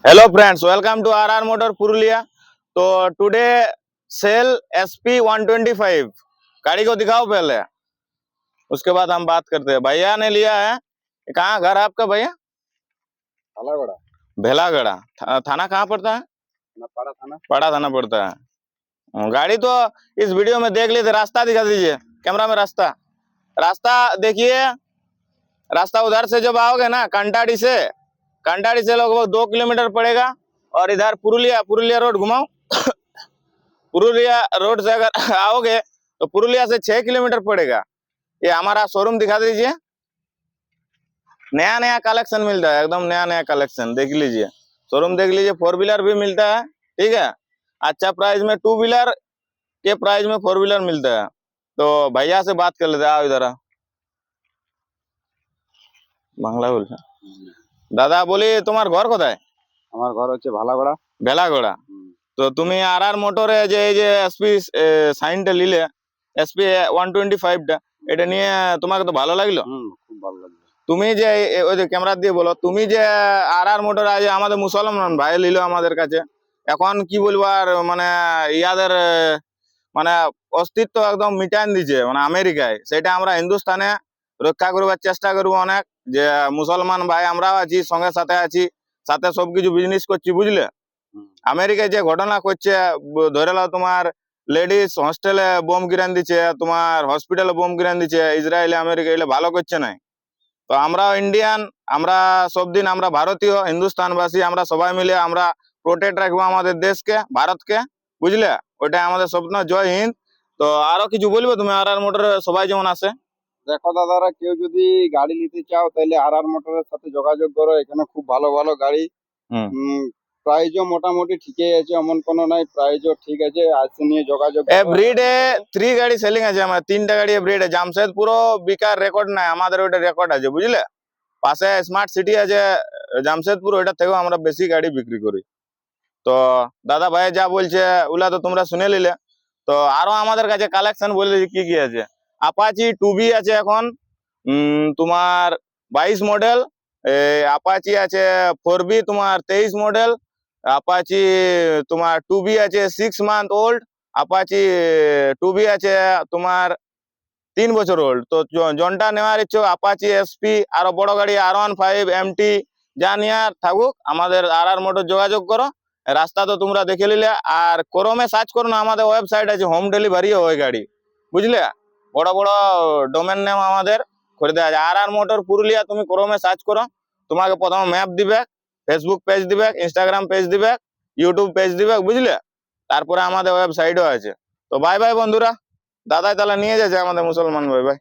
Hello friends, welcome to our motor Purulia. तो today cell SP 125 गाड़ी को दिखाओ पहले, उसके बाद हम बात करते हैं। भैया ने लिया है। कहाँ घर है आपका भैया? थालागढ़ा। भेलागढ़ा थाना कहाँ पड़ता है? पाड़ा थाना पड़ता है। गाड़ी तो इस वीडियो में देख लीजिए। रास्ता दिखा दीजिए कैमरा में। रास्ता देखिए। रास्ता उधर से जब आओगे ना कंटाड़ी से लगभग 2 किलोमीटर पड़ेगा। और इधर पुरुलिया रोड घुमाओ। पुरुलिया रोड से अगर आओगे तो पुरुलिया से 6 किलोमीटर पड़ेगा। ये हमारा शोरूम दिखा दीजिए। नया नया कलेक्शन मिलता है, एकदम नया नया कलेक्शन देख लीजिए। शोरूम देख लीजिए। 4 व्हीलर भी मिलता है, ठीक है। अच्छा प्राइस में 2 व्हीलर के प्राइस में 4 व्हीलर मिलता है। तो भैया से बात कर लेते हैं। आओ इधर आओ। बांग्ला बोल दादा बोली তোমার ঘর কোথায়? আমার ঘর হচ্ছে ভালাগড়া। বেলাগড়া। তো তুমি আর মোটরে যে এই যে SP সাইনটা নিলে, SP 125 টা, এটা নিয়ে তোমাকে তো ভালো লাগলো? খুব ভালো লাগলো। তুমি যে ওই যে ক্যামেরা দিয়ে বলো, তুমি যে আর মোটর আজ আমাদের মুসলমান ভাই নিল আমাদের কাছে, এখন কি বলবো আর মানে ইয়াদের মানে অস্তিত্ব একদম মিটান দিচ্ছে মানে আমেরিকায়। সেটা আমরা হিন্দুস্তানে রক্ষা করবার চেষ্টা করবো অনেক। যে মুসলমান ভাই আমরাও আছি, সঙ্গে সাথে আছি, সাথে সবকিছু বিজনেস করছি, বুঝলে। আমেরিকায় যে ঘটনা করছে, ধরে নাও তোমার লেডিস হস্টেলে বোম গিরান দিচ্ছে, তোমার হসপিটালে বোম গিরান দিচ্ছে, ইসরায়েলে আমেরিকা এগুলো ভালো করছে না। তো আমরা ইন্ডিয়ান, আমরা সব দিন আমরা ভারতীয় হিন্দুস্তানবাসী, আমরা সবাই মিলে আমরা প্রোটেক্ট রাখবো আমাদের দেশকে, ভারতকে, বুঝলে। ওইটাই আমাদের স্বপ্ন। জয় হিন্দ। তো আরো কিছু বলবো তুমি আর মোটরে সবাই যেমন আসে? দেখো দাদারা, কেউ যদি গাড়ি নিতে চাও তাহলে আর মোটরের সাথে যোগাযোগ করো। এখানে খুব ভালো ভালো গাড়ি। প্রাইজও মোটামুটি ঠিকই আছে, এমন কোনো নাই, প্রাইজও ঠিক আছে। আসে নিয়ে যোগাযোগ। এভরিডে 3 গাড়ি সেলিং আছে আমার। 3টা গাড়ি এভরিডে। জামশেদপুরও বিকার রেকর্ড নাই, আমাদের ওইটা রেকর্ড আছে, বুঝলে। পাশে স্মার্ট সিটি আছে জামশেদপুর, ওইটা থেকেও আমরা বেশি গাড়ি বিক্রি করি। তো দাদা ভাই যা বলছে ওগুলা তো তোমরা শুনে নিলে। তো আরো আমাদের কাছে কালেকশন বলে কি কি আছে। আপাচি 2B আছে এখন, তোমার 22 মডেল। আপাচি আছে 4B তোমার 23 মডেল। আপাচি তোমার 2B আছে 6 মান্থ ওল্ড। আপাচি 2B আছে তোমার 3 বছর ওল্ড। তো জনটা নেওয়ার ইচ্ছুক আপাচি SP, আরো বড় গাড়ি R15 MT যা নেওয়ার থাকুক আমাদের আর মোটর যোগাযোগ করো। রাস্তা তো তোমরা দেখে নিলে। আর ক্রোমে সার্চ করো না, আমাদের ওয়েবসাইট আছে, হোম ডেলিভারিও হয় গাড়ি, বুঝলে। বড় বড় ডোমেন নেম আমাদের করে দেওয়া আছে। আর মোটর পুরুলিয়া তুমি ক্রোমে সার্চ করো, তোমাকে প্রথমে ম্যাপ দিবে, ফেসবুক পেজ দিবে, ইনস্টাগ্রাম পেজ দিবে, ইউটিউব পেজ দিবে, বুঝলে। তারপরে আমাদের ওয়েবসাইটও আছে। তো বাই বাই বন্ধুরা। দাদাই তাহলে নিয়ে যাচ্ছে আমাদের মুসলমান ভাই।